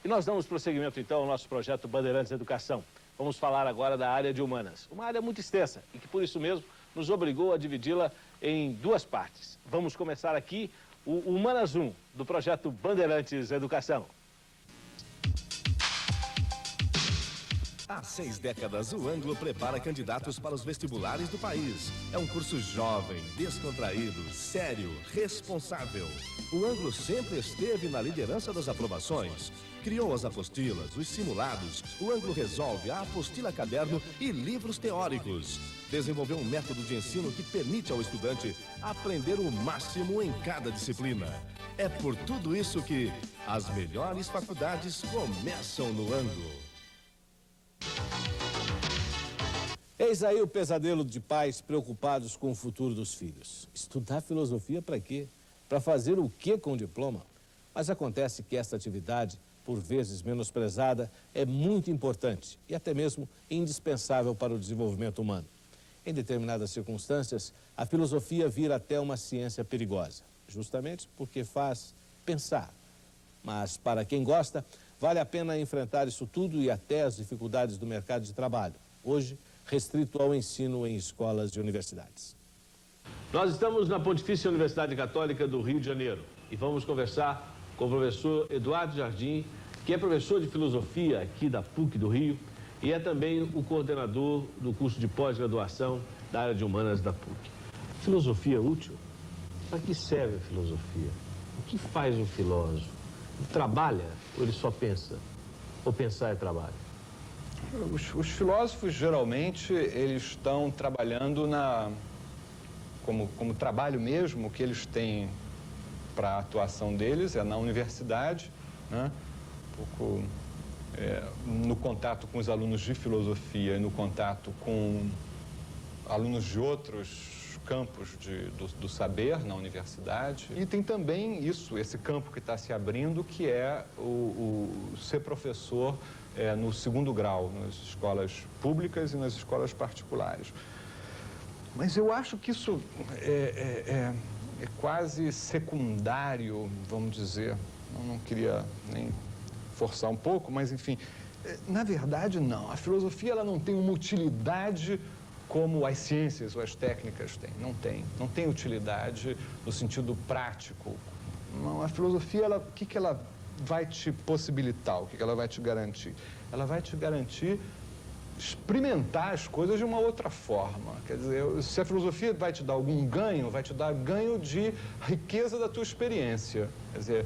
E nós damos prosseguimento, então, ao nosso projeto Bandeirantes Educação. Vamos falar agora da área de humanas, uma área muito extensa e que, por isso mesmo, nos obrigou a dividi-la em duas partes. Vamos começar aqui o Humanas 1, do projeto Bandeirantes Educação. Há 6 décadas, o Anglo prepara candidatos para os vestibulares do país. É um curso jovem, descontraído, sério, responsável. O Anglo sempre esteve na liderança das aprovações. Criou as apostilas, os simulados. O Anglo resolve a apostila caderno e livros teóricos. Desenvolveu um método de ensino que permite ao estudante aprender o máximo em cada disciplina. É por tudo isso que as melhores faculdades começam no Anglo. Eis aí o pesadelo de pais preocupados com o futuro dos filhos. Estudar filosofia para quê? Para fazer o quê com o diploma? Mas acontece que esta atividade, por vezes menosprezada, é muito importante e até mesmo indispensável para o desenvolvimento humano. Em determinadas circunstâncias, a filosofia vira até uma ciência perigosa, justamente porque faz pensar. Mas para quem gosta, vale a pena enfrentar isso tudo e até as dificuldades do mercado de trabalho. Hoje, restrito ao ensino em escolas e universidades. Nós estamos na Pontifícia Universidade Católica do Rio de Janeiro e vamos conversar com o professor Eduardo Jardim, que é professor de filosofia aqui da PUC do Rio e é também o coordenador do curso de pós-graduação da área de humanas da PUC. Filosofia útil? Para que serve a filosofia? O que faz um filósofo? Ele trabalha ou ele só pensa? Ou pensar é trabalho? Os filósofos, geralmente, eles estão trabalhando como trabalho mesmo, que eles têm para a atuação deles é na universidade, né? No contato com os alunos de filosofia e no contato com alunos de outros campos do saber na universidade. E tem também esse campo que está se abrindo, que é o ser professor no segundo grau, nas escolas públicas e nas escolas particulares. Mas eu acho que isso é quase secundário, vamos dizer. Eu não queria nem forçar um pouco, mas enfim, na verdade não. A filosofia ela não tem uma utilidade como as ciências ou as técnicas têm. Não tem utilidade no sentido prático. Não, a filosofia, o que ela vai te possibilitar, o que ela vai te garantir? Ela vai te garantir experimentar as coisas de uma outra forma. Quer dizer, se a filosofia vai te dar algum ganho, vai te dar ganho de riqueza da tua experiência. Quer dizer,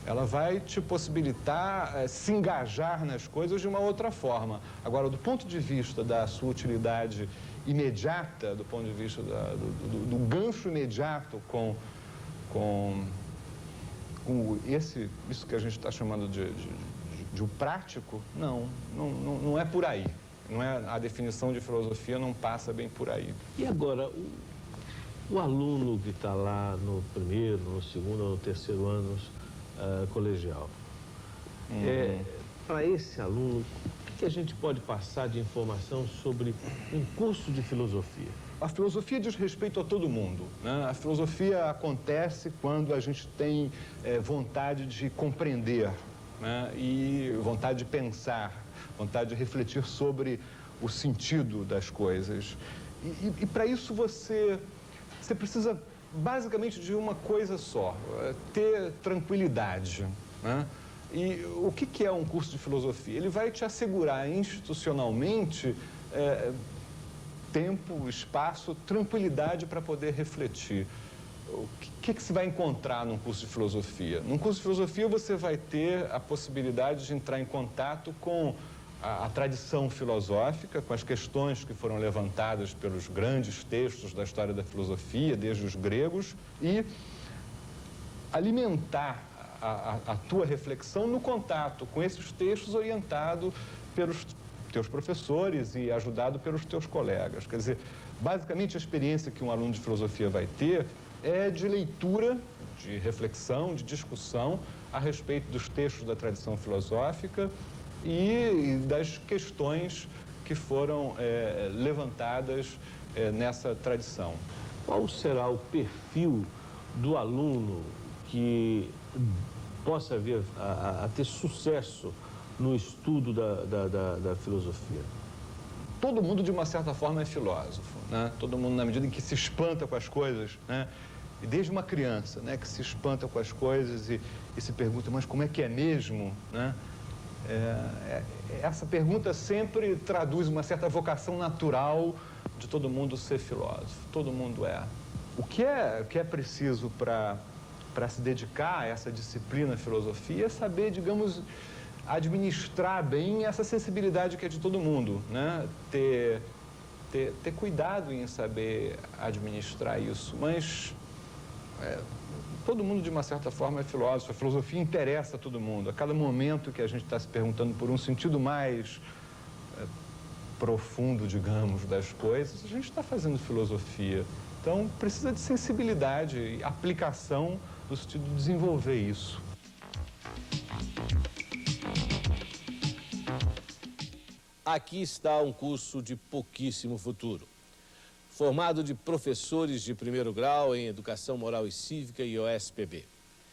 ela vai te possibilitar se engajar nas coisas de uma outra forma. Agora, do ponto de vista da sua utilidade imediata, do ponto de vista do gancho imediato com isso que a gente está chamando de o prático, não é por aí. Não é, a definição de filosofia não passa bem por aí. E agora, o aluno que está lá no primeiro, no segundo ou no terceiro ano colegial, para esse aluno, o que a gente pode passar de informação sobre um curso de filosofia? A filosofia diz respeito a todo mundo, né? A filosofia acontece quando a gente tem vontade de compreender, né? E vontade de pensar, vontade de refletir sobre o sentido das coisas. E para isso você precisa basicamente de uma coisa só, ter tranquilidade, né? E o que é um curso de filosofia? Ele vai te assegurar institucionalmente tempo, espaço, tranquilidade para poder refletir. O que se vai encontrar num curso de filosofia? Num curso de filosofia você vai ter a possibilidade de entrar em contato com a tradição filosófica, com as questões que foram levantadas pelos grandes textos da história da filosofia, desde os gregos, e alimentar a tua reflexão no contato com esses textos orientado pelos teus professores e ajudado pelos teus colegas. Quer dizer, basicamente a experiência que um aluno de filosofia vai ter é de leitura, de reflexão, de discussão a respeito dos textos da tradição filosófica e das questões que foram levantadas nessa tradição. Qual será o perfil do aluno que possa vir a ter sucesso no estudo da filosofia? Todo mundo, de uma certa forma, é filósofo, né? Todo mundo, na medida em que se espanta com as coisas, né? E desde uma criança, né, que se espanta com as coisas e se pergunta, mas como é que é mesmo, né? Essa pergunta sempre traduz uma certa vocação natural de todo mundo ser filósofo. Todo mundo é. O que é preciso para se dedicar a essa disciplina filosofia é saber, digamos, administrar bem essa sensibilidade que é de todo mundo, né? Ter cuidado em saber administrar isso, mas todo mundo, de uma certa forma, é filósofo. A filosofia interessa a todo mundo. A cada momento que a gente está se perguntando por um sentido mais profundo, digamos, das coisas, a gente está fazendo filosofia. Então, precisa de sensibilidade e aplicação no sentido de desenvolver isso. Aqui está um curso de pouquíssimo futuro. Formado de professores de primeiro grau em Educação Moral e Cívica e OSPB.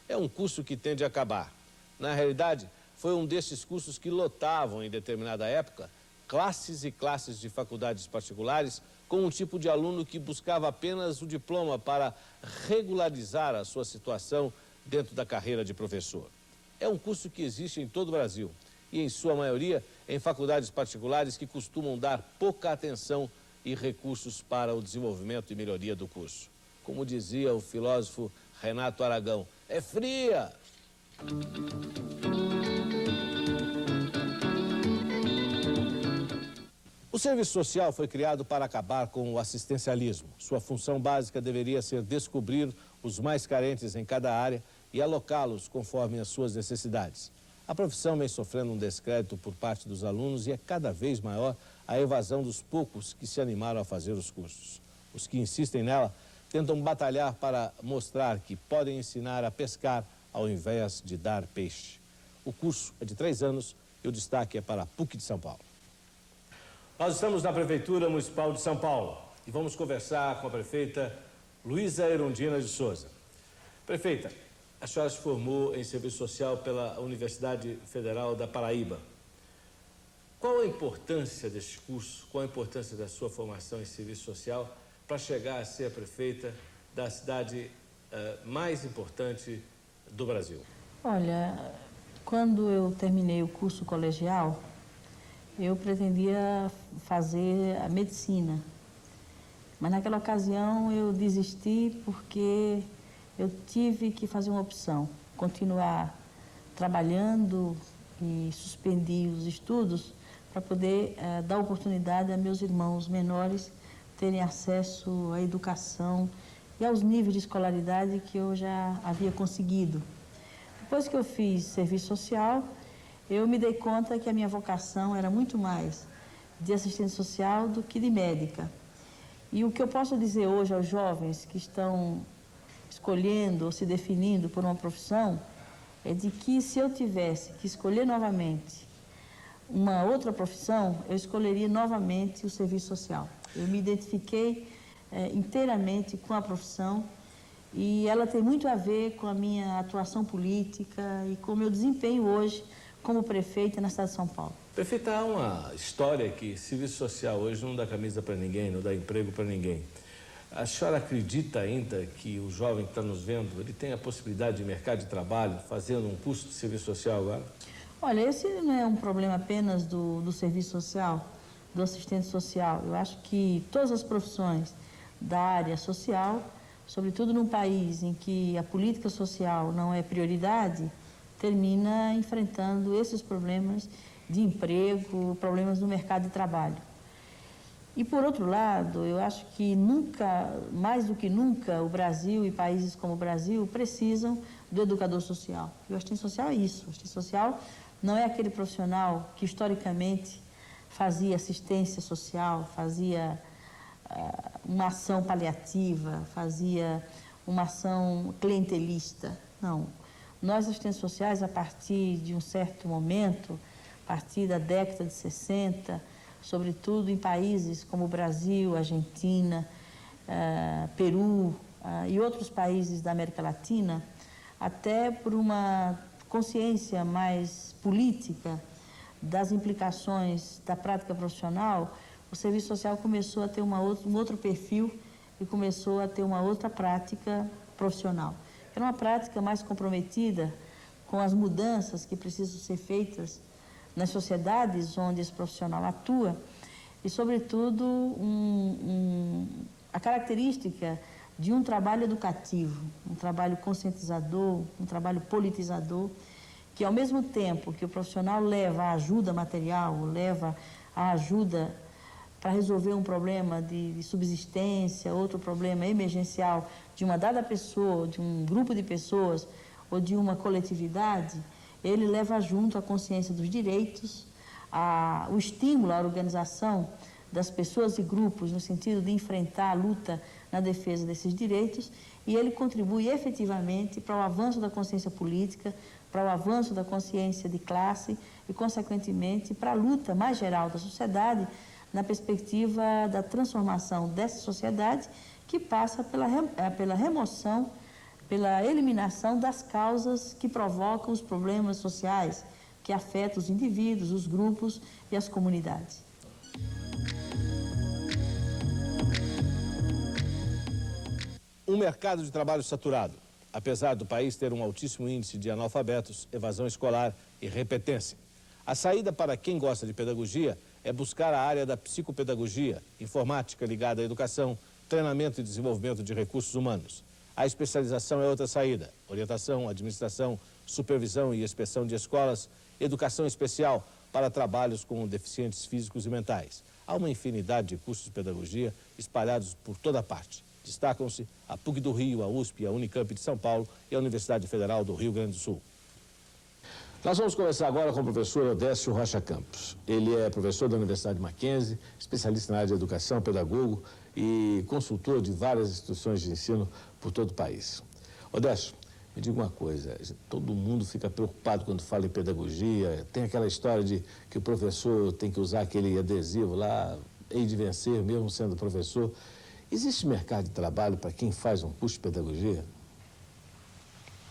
É um curso que tende a acabar. Na realidade, foi um desses cursos que lotavam, em determinada época, classes e classes de faculdades particulares com um tipo de aluno que buscava apenas o diploma para regularizar a sua situação dentro da carreira de professor. É um curso que existe em todo o Brasil e, em sua maioria, em faculdades particulares que costumam dar pouca atenção e recursos para o desenvolvimento e melhoria do curso. Como dizia o filósofo Renato Aragão, é fria! O serviço social foi criado para acabar com o assistencialismo. Sua função básica deveria ser descobrir os mais carentes em cada área e alocá-los conforme as suas necessidades. A profissão vem sofrendo um descrédito por parte dos alunos e é cada vez maior a evasão dos poucos que se animaram a fazer os cursos. Os que insistem nela tentam batalhar para mostrar que podem ensinar a pescar ao invés de dar peixe. O curso é de 3 anos e o destaque é para a PUC de São Paulo. Nós estamos na Prefeitura Municipal de São Paulo e vamos conversar com a prefeita Luísa Erundina de Souza. Prefeita, a senhora se formou em Serviço Social pela Universidade Federal da Paraíba. Qual a importância deste curso, qual a importância da sua formação em Serviço Social para chegar a ser a prefeita da cidade mais importante do Brasil? Olha, quando eu terminei o curso colegial, eu pretendia fazer a medicina. Mas naquela ocasião eu desisti porque eu tive que fazer uma opção, continuar trabalhando e suspendi os estudos para poder dar oportunidade a meus irmãos menores terem acesso à educação e aos níveis de escolaridade que eu já havia conseguido. Depois que eu fiz serviço social, eu me dei conta que a minha vocação era muito mais de assistente social do que de médica. E o que eu posso dizer hoje aos jovens que estão escolhendo ou se definindo por uma profissão é de que se eu tivesse que escolher novamente uma outra profissão, eu escolheria novamente o serviço social. Eu me identifiquei inteiramente com a profissão e ela tem muito a ver com a minha atuação política e com o meu desempenho hoje como prefeita na cidade de São Paulo. Prefeita, há uma história que serviço social hoje não dá camisa para ninguém, não dá emprego para ninguém. A senhora acredita ainda que o jovem que está nos vendo, ele tem a possibilidade de mercado de trabalho fazendo um curso de serviço social agora? Olha, esse não é um problema apenas do serviço social, do assistente social. Eu acho que todas as profissões da área social, sobretudo num país em que a política social não é prioridade, termina enfrentando esses problemas de emprego, problemas no mercado de trabalho. E, por outro lado, eu acho que nunca, mais do que nunca, o Brasil e países como o Brasil precisam do educador social. E o assistente social é isso. O assistente social não é aquele profissional que, historicamente, fazia assistência social, fazia uma ação paliativa, fazia uma ação clientelista. Não. Nós, assistentes sociais, a partir de um certo momento, a partir da década de 60, sobretudo em países como o Brasil, Argentina, Peru e outros países da América Latina, até por uma consciência mais política das implicações da prática profissional, o serviço social começou a ter um outro perfil e começou a ter uma outra prática profissional. Era uma prática mais comprometida com as mudanças que precisam ser feitas nas sociedades onde esse profissional atua e, sobretudo, a característica de um trabalho educativo, um trabalho conscientizador, um trabalho politizador, que ao mesmo tempo que o profissional leva a ajuda material, leva a ajuda para resolver um problema de subsistência, outro problema emergencial de uma dada pessoa, de um grupo de pessoas ou de uma coletividade, ele leva junto a consciência dos direitos, o estímulo à organização das pessoas e grupos no sentido de enfrentar a luta na defesa desses direitos, e ele contribui efetivamente para o avanço da consciência política, para o avanço da consciência de classe e, consequentemente, para a luta mais geral da sociedade na perspectiva da transformação dessa sociedade que passa pela remoção, pela eliminação das causas que provocam os problemas sociais que afetam os indivíduos, os grupos e as comunidades. Um mercado de trabalho saturado. Apesar do país ter um altíssimo índice de analfabetos, evasão escolar e repetência. A saída para quem gosta de pedagogia é buscar a área da psicopedagogia, informática ligada à educação, treinamento e desenvolvimento de recursos humanos. A especialização é outra saída. Orientação, administração, supervisão e inspeção de escolas, educação especial para trabalhos com deficientes físicos e mentais. Há uma infinidade de cursos de pedagogia espalhados por toda parte. Destacam-se a PUC do Rio, a USP, a Unicamp de São Paulo e a Universidade Federal do Rio Grande do Sul. Nós vamos conversar agora com o professor Odécio Rocha Campos. Ele é professor da Universidade Mackenzie, especialista na área de educação, pedagogo e consultor de várias instituições de ensino por todo o país. Odécio, me diga uma coisa, todo mundo fica preocupado quando fala em pedagogia, tem aquela história de que o professor tem que usar aquele adesivo lá, hei de vencer, mesmo sendo professor. Existe mercado de trabalho para quem faz um curso de pedagogia?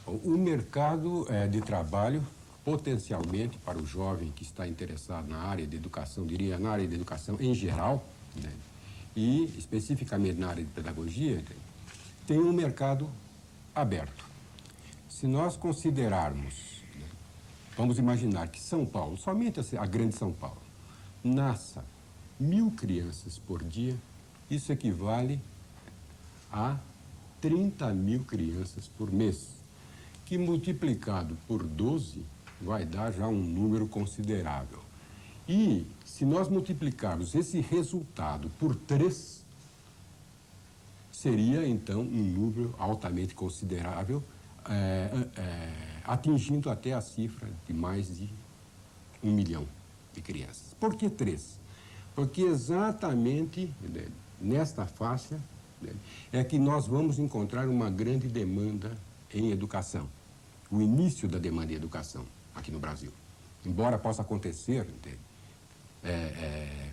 O mercado de trabalho, potencialmente, para o jovem que está interessado na área de educação, diria na área de educação em geral, né, e especificamente na área de pedagogia, tem um mercado aberto. Se nós considerarmos, né, vamos imaginar que São Paulo, somente a grande São Paulo, nasça 1.000 crianças por dia, isso equivale a 30.000 crianças por mês, que multiplicado por 12 vai dar já um número considerável. E se nós multiplicarmos esse resultado por 3, seria então um número altamente considerável, atingindo até a cifra de mais de 1 milhão de crianças. Por que 3? Porque exatamente nesta faixa é que nós vamos encontrar uma grande demanda em educação, o início da demanda em educação aqui no Brasil. Embora possa acontecer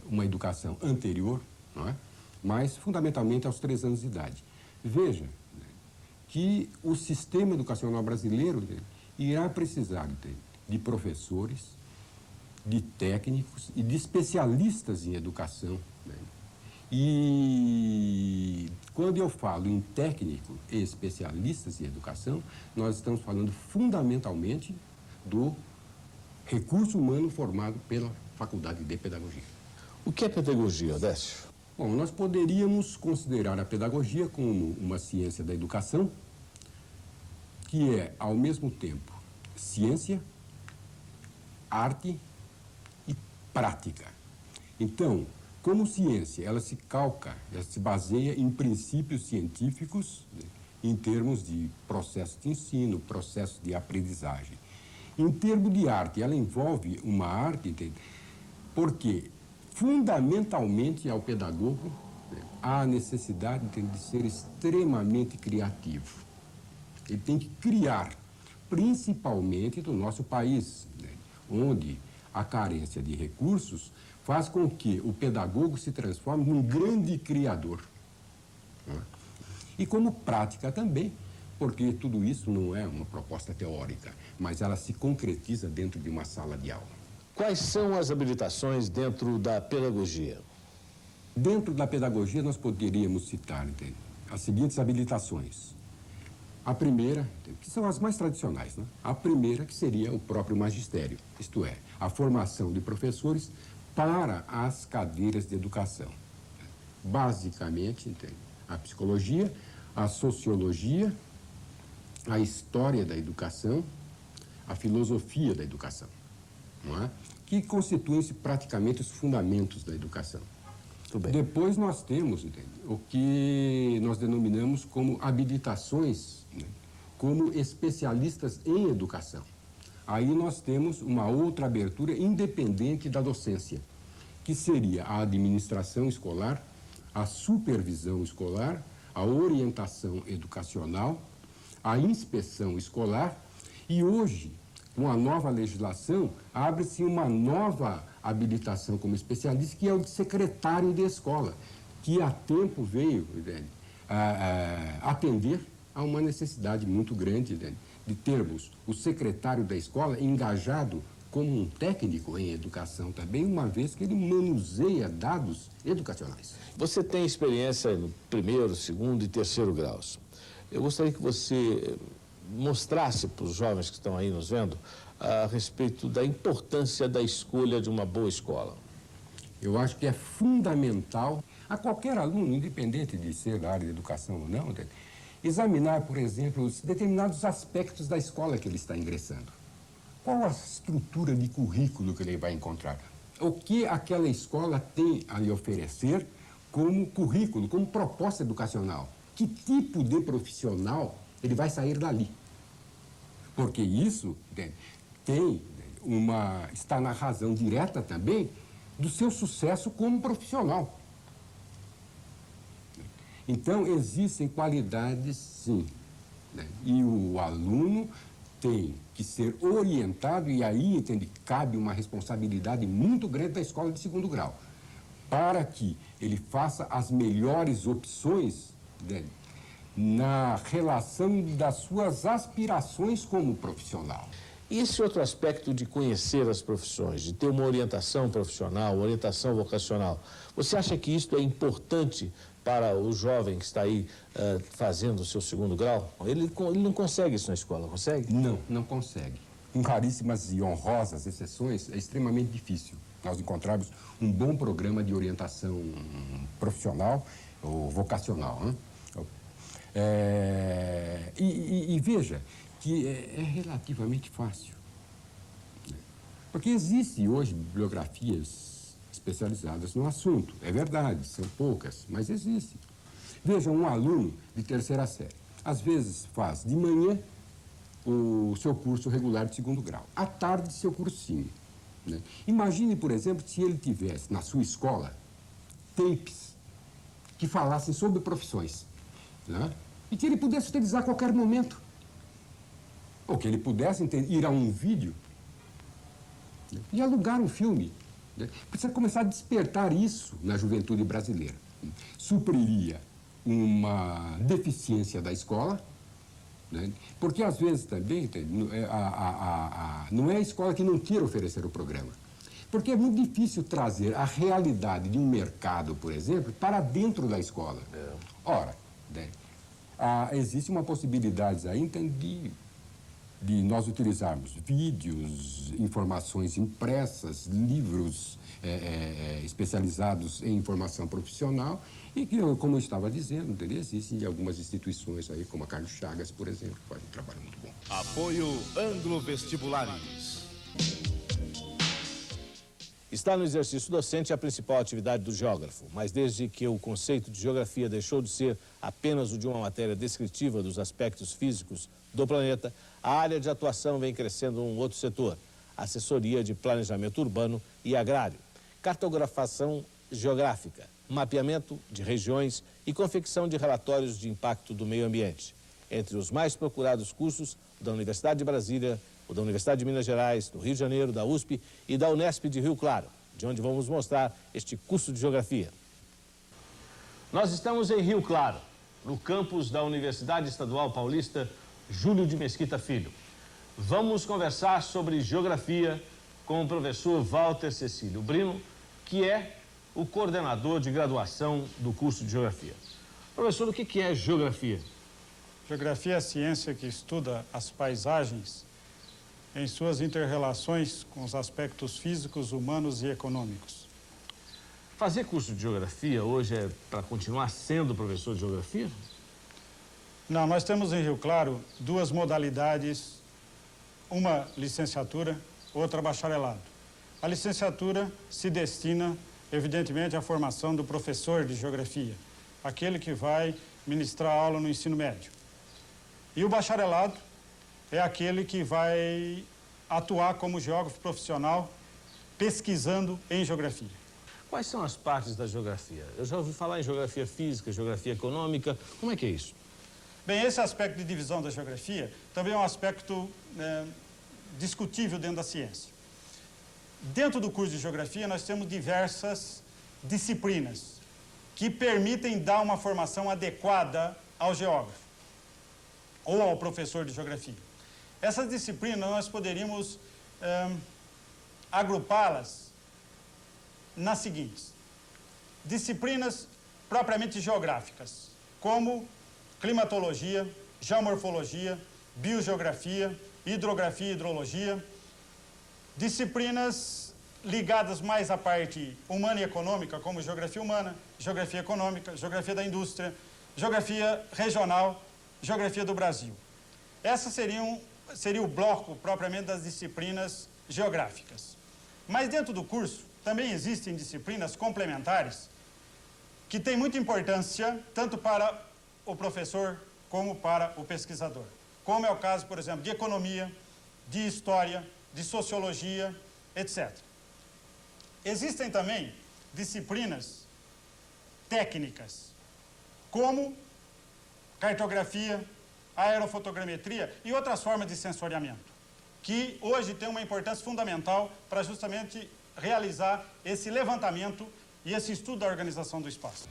uma educação anterior, não é? Mas fundamentalmente aos 3 anos de idade. Veja que o sistema educacional brasileiro irá precisar de professores, de técnicos e de especialistas em educação. E quando eu falo em técnico e especialistas em educação, nós estamos falando fundamentalmente do recurso humano formado pela Faculdade de Pedagogia. O que é pedagogia, Odécio? Bom, nós poderíamos considerar a pedagogia como uma ciência da educação, que é, ao mesmo tempo, ciência, arte e prática. Então, como ciência, ela se baseia em princípios científicos, né, em termos de processo de ensino, processo de aprendizagem. Em termos de arte, ela envolve uma arte, porque fundamentalmente ao pedagogo há a necessidade de ser extremamente criativo. Ele tem que criar, principalmente do nosso país, né, onde a carência de recursos faz com que o pedagogo se transforme num grande criador. Né? E como prática também, porque tudo isso não é uma proposta teórica, mas ela se concretiza dentro de uma sala de aula. Quais são as habilitações dentro da pedagogia? Dentro da pedagogia, nós poderíamos citar, entende, as seguintes habilitações. A primeira, que são as mais tradicionais, né? A primeira, que seria o próprio magistério, isto é, a formação de professores para as cadeiras de educação. Basicamente, entende, a psicologia, a sociologia, a história da educação, a filosofia da educação, não é? Que constituem-se praticamente os fundamentos da educação. Depois nós temos, entende, o que nós denominamos como habilitações, né, como especialistas em educação. Aí nós temos uma outra abertura independente da docência, que seria a administração escolar, a supervisão escolar, a orientação educacional, a inspeção escolar e hoje, com a nova legislação, abre-se uma nova habilitação como especialista, que é o de secretário de escola, que há tempo veio atender a uma necessidade muito grande de termos o secretário da escola engajado como um técnico em educação também, uma vez que ele manuseia dados educacionais. Você tem experiência no primeiro, segundo e terceiro graus. Eu gostaria que você mostrasse para os jovens que estão aí nos vendo a respeito da importância da escolha de uma boa escola. Eu acho que é fundamental a qualquer aluno, independente de ser da área de educação ou não, examinar, por exemplo, os determinados aspectos da escola que ele está ingressando. Qual a estrutura de currículo que ele vai encontrar? O que aquela escola tem a lhe oferecer como currículo, como proposta educacional? Que tipo de profissional ele vai sair dali? Porque isso está na razão direta também do seu sucesso como profissional. Então, existem qualidades, sim, né? E o aluno tem que ser orientado, e aí, entende, cabe uma responsabilidade muito grande da escola de segundo grau, para que ele faça as melhores opções, né, na relação das suas aspirações como profissional. E esse outro aspecto de conhecer as profissões, de ter uma orientação profissional, orientação vocacional, você acha que isso é importante para o jovem que está aí fazendo o seu segundo grau? Ele não consegue isso na escola, consegue? Não, não consegue. Com raríssimas e honrosas exceções, é extremamente difícil nós encontrarmos um bom programa de orientação profissional ou vocacional, né? E veja que é relativamente fácil, né? Porque existe hoje bibliografias especializadas no assunto. É verdade, são poucas, mas existem. Veja, um aluno de terceira série, às vezes faz de manhã o seu curso regular de segundo grau, à tarde seu cursinho, né? Imagine, por exemplo, se ele tivesse na sua escola tapes que falassem sobre profissões, né? E que ele pudesse utilizar a qualquer momento. Ou que ele pudesse ir a um vídeo, né, e alugar um filme. Precisa começar a despertar isso na juventude brasileira. Supriria uma deficiência da escola, né? Porque às vezes também não é a escola que não queira oferecer o programa. Porque é muito difícil trazer a realidade de um mercado, por exemplo, para dentro da escola. Ora, né, existe uma possibilidade aí de nós utilizarmos vídeos, informações impressas, livros especializados em informação profissional e que, como eu estava dizendo, existem algumas instituições aí, como a Carlos Chagas, por exemplo, que fazem um trabalho muito bom. Apoio Anglo Vestibulares. Está no exercício docente a principal atividade do geógrafo, mas desde que o conceito de geografia deixou de ser apenas o de uma matéria descritiva dos aspectos físicos do planeta, a área de atuação vem crescendo um outro setor, assessoria de planejamento urbano e agrário, cartografação geográfica, mapeamento de regiões e confecção de relatórios de impacto do meio ambiente. Entre os mais procurados cursos, o da Universidade de Brasília, o da Universidade de Minas Gerais, do Rio de Janeiro, da USP e da Unesp de Rio Claro, de onde vamos mostrar este curso de geografia. Nós estamos em Rio Claro, no campus da Universidade Estadual Paulista Júlio de Mesquita Filho. Vamos conversar sobre geografia com o professor Walter Cecílio Brino, que é o coordenador de graduação do curso de geografia. Professor, o que é geografia? Geografia é a ciência que estuda as paisagens em suas inter-relações com os aspectos físicos, humanos e econômicos. Fazer curso de geografia hoje é para continuar sendo professor de geografia? Não, nós temos em Rio Claro duas modalidades, uma licenciatura, outra bacharelado. A licenciatura se destina, evidentemente, à formação do professor de geografia, aquele que vai ministrar aula no ensino médio. E o bacharelado é aquele que vai atuar como geógrafo profissional, pesquisando em geografia. Quais são as partes da geografia? Eu já ouvi falar em geografia física, geografia econômica. Como é que é isso? Bem, esse aspecto de divisão da geografia também é um aspecto discutível dentro da ciência. Dentro do curso de geografia, nós temos diversas disciplinas que permitem dar uma formação adequada ao geógrafo ou ao professor de geografia. Essas disciplinas nós poderíamos agrupá-las nas seguintes: disciplinas propriamente geográficas, como climatologia, geomorfologia, biogeografia, hidrografia e hidrologia. Disciplinas ligadas mais à parte humana e econômica, como geografia humana, geografia econômica, geografia da indústria, geografia regional, geografia do Brasil. Essa seria o bloco propriamente das disciplinas geográficas. Mas dentro do curso também existem disciplinas complementares que têm muita importância tanto para o professor como para o pesquisador. Como é o caso, por exemplo, de economia, de história, de sociologia, etc. Existem também disciplinas técnicas, como cartografia, aerofotogrametria e outras formas de sensoriamento, que hoje têm uma importância fundamental para justamente realizar esse levantamento e esse estudo da organização do espaço.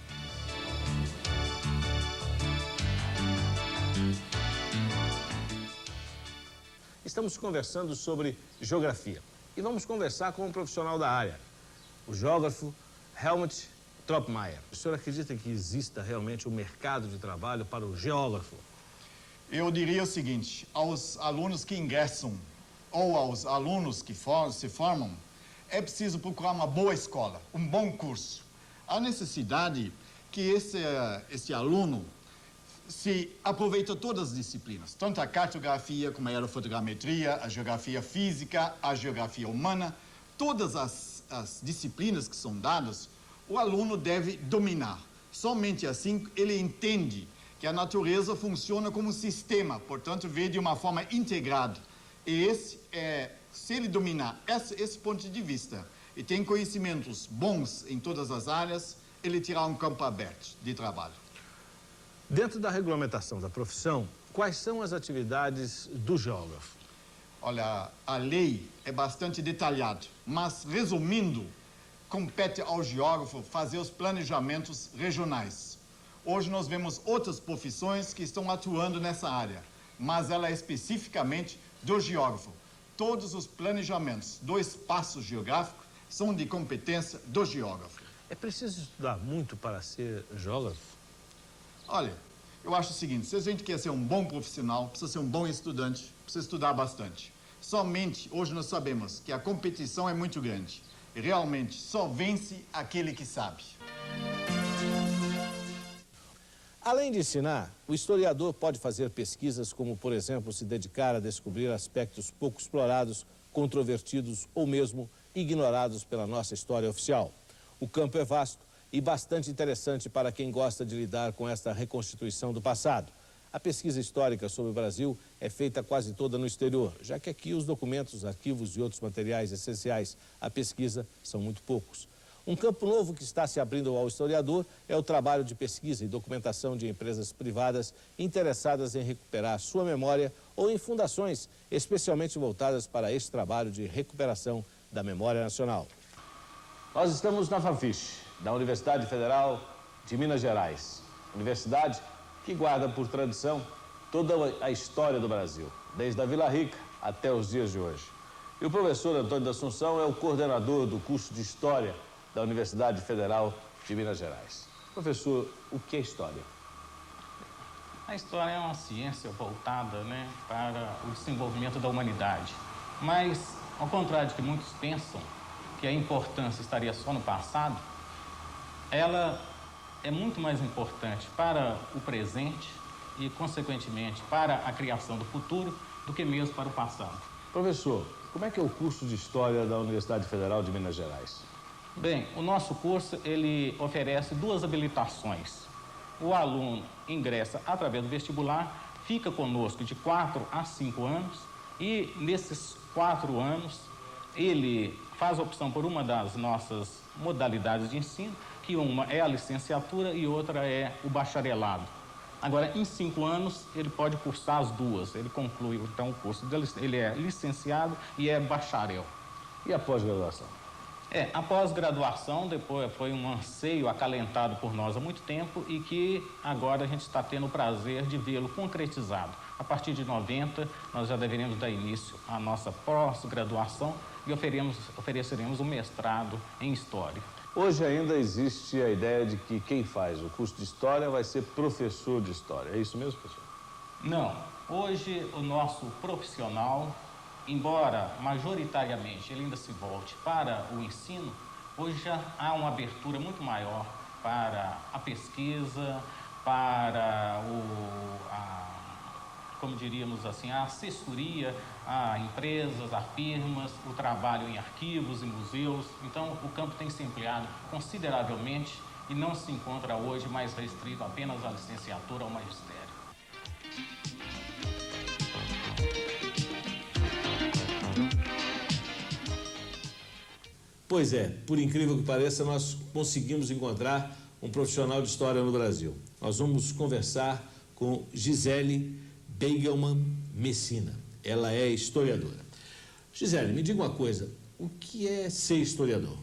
Estamos conversando sobre geografia e vamos conversar com um profissional da área, o geógrafo Helmut Tropmeier. O senhor acredita que exista realmente um mercado de trabalho para o geógrafo? Eu diria o seguinte: aos alunos que ingressam ou aos alunos que se formam, é preciso procurar uma boa escola, um bom curso. Há necessidade que esse aluno se aproveita todas as disciplinas, tanto a cartografia como a aerofotogrametria, a geografia física, a geografia humana, todas as disciplinas que são dadas, o aluno deve dominar. Somente assim ele entende que a natureza funciona como um sistema, portanto, vê de uma forma integrada. E se ele dominar esse ponto de vista e tem conhecimentos bons em todas as áreas, ele terá um campo aberto de trabalho. Dentro da regulamentação da profissão, quais são as atividades do geógrafo? Olha, a lei é bastante detalhada, mas, resumindo, compete ao geógrafo fazer os planejamentos regionais. Hoje nós vemos outras profissões que estão atuando nessa área, mas ela é especificamente do geógrafo. Todos os planejamentos do espaço geográfico são de competência do geógrafo. É preciso estudar muito para ser geógrafo? Olha, eu acho o seguinte: se a gente quer ser um bom profissional, precisa ser um bom estudante, precisa estudar bastante. Somente, hoje nós sabemos que a competição é muito grande. E realmente só vence aquele que sabe. Além de ensinar, o historiador pode fazer pesquisas como, por exemplo, se dedicar a descobrir aspectos pouco explorados, controvertidos ou mesmo ignorados pela nossa história oficial. O campo é vasto e bastante interessante para quem gosta de lidar com esta reconstituição do passado. A pesquisa histórica sobre o Brasil é feita quase toda no exterior, já que aqui os documentos, arquivos e outros materiais essenciais à pesquisa são muito poucos. Um campo novo que está se abrindo ao historiador é o trabalho de pesquisa e documentação de empresas privadas interessadas em recuperar sua memória ou em fundações especialmente voltadas para este trabalho de recuperação da memória nacional. Nós estamos na FAFISH, da Universidade Federal de Minas Gerais. Universidade que guarda por tradição toda a história do Brasil, desde a Vila Rica até os dias de hoje. E o professor Antônio da Assunção é o coordenador do curso de História da Universidade Federal de Minas Gerais. Professor, o que é história? A história é uma ciência voltada, né, para o desenvolvimento da humanidade. Mas, ao contrário de que muitos pensam que a importância estaria só no passado, ela é muito mais importante para o presente e, consequentemente, para a criação do futuro do que mesmo para o passado. Professor, como é que é o curso de História da Universidade Federal de Minas Gerais? Bem, o nosso curso, ele oferece 2 habilitações. O aluno ingressa através do vestibular, fica conosco de 4 a 5 anos e, nesses 4 anos, ele faz a opção por uma das nossas modalidades de ensino, que uma é a licenciatura e outra é o bacharelado. Agora, em 5 anos, ele pode cursar as 2. Ele conclui, então, o curso dele, ele é licenciado e é bacharel. E a pós-graduação? A pós-graduação depois foi um anseio acalentado por nós há muito tempo e que agora a gente está tendo o prazer de vê-lo concretizado. A partir de 90, nós já deveremos dar início à nossa pós-graduação e ofereceremos um mestrado em História. Hoje ainda existe a ideia de que quem faz o curso de História vai ser professor de História. É isso mesmo, professor? Não. Hoje, o nosso profissional, embora majoritariamente ele ainda se volte para o ensino, hoje já há uma abertura muito maior para a pesquisa, para como diríamos assim, a assessoria a empresas, a firmas, o trabalho em arquivos e museus. Então, o campo tem se ampliado consideravelmente e não se encontra hoje mais restrito apenas à licenciatura ou ao magistério. Pois é, por incrível que pareça, nós conseguimos encontrar um profissional de história no Brasil. Nós vamos conversar com Gisele Beigelman Messina. Ela é historiadora. Gisele, me diga uma coisa, o que é ser historiador?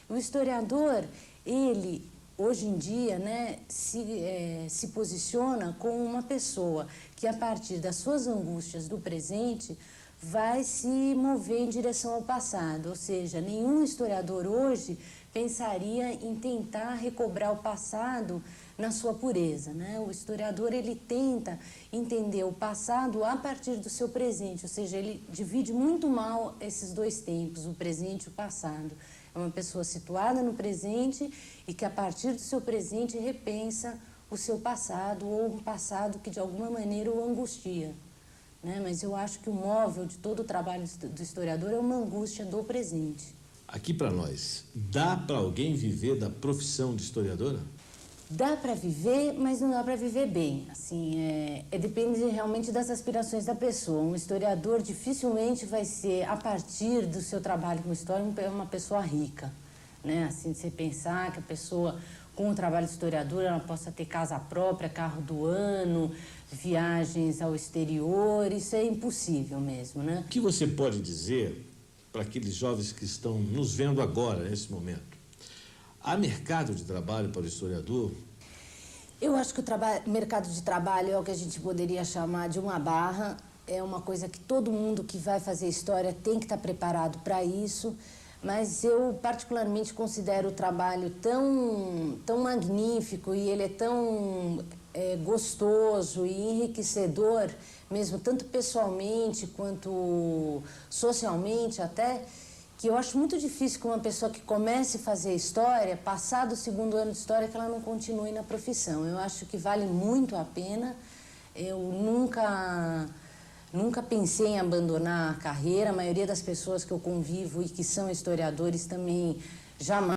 O historiador, ele, hoje em dia, né, se posiciona como uma pessoa que, a partir das suas angústias do presente, vai se mover em direção ao passado. Ou seja, nenhum historiador hoje pensaria em tentar recobrar o passado na sua pureza, né? O historiador, ele tenta entender o passado a partir do seu presente, ou seja, ele divide muito mal esses 2 tempos, o presente e o passado. É uma pessoa situada no presente e que, a partir do seu presente, repensa o seu passado ou um passado que, de alguma maneira, o angustia, né? Mas eu acho que o móvel de todo o trabalho do historiador é uma angústia do presente. Aqui para nós, dá para alguém viver da profissão de historiadora? Dá para viver, mas não dá para viver bem. Assim, depende realmente das aspirações da pessoa. Um historiador dificilmente vai ser, a partir do seu trabalho com história, uma pessoa rica, né? Assim, você pensar que a pessoa, com o trabalho de historiador, ela possa ter casa própria, carro do ano, viagens ao exterior, isso é impossível mesmo, né? O que você pode dizer para aqueles jovens que estão nos vendo agora, nesse momento? Há mercado de trabalho para o historiador? Eu acho que o mercado de trabalho é o que a gente poderia chamar de uma barra. É uma coisa que todo mundo que vai fazer história tem que estar preparado para isso. Mas eu particularmente considero o trabalho tão magnífico e ele é tão gostoso e enriquecedor, mesmo tanto pessoalmente quanto socialmente até, que eu acho muito difícil que uma pessoa que comece a fazer história, passado o 2º ano de história, que ela não continue na profissão. Eu acho que vale muito a pena. Eu nunca pensei em abandonar a carreira. A maioria das pessoas que eu convivo e que são historiadores também jamais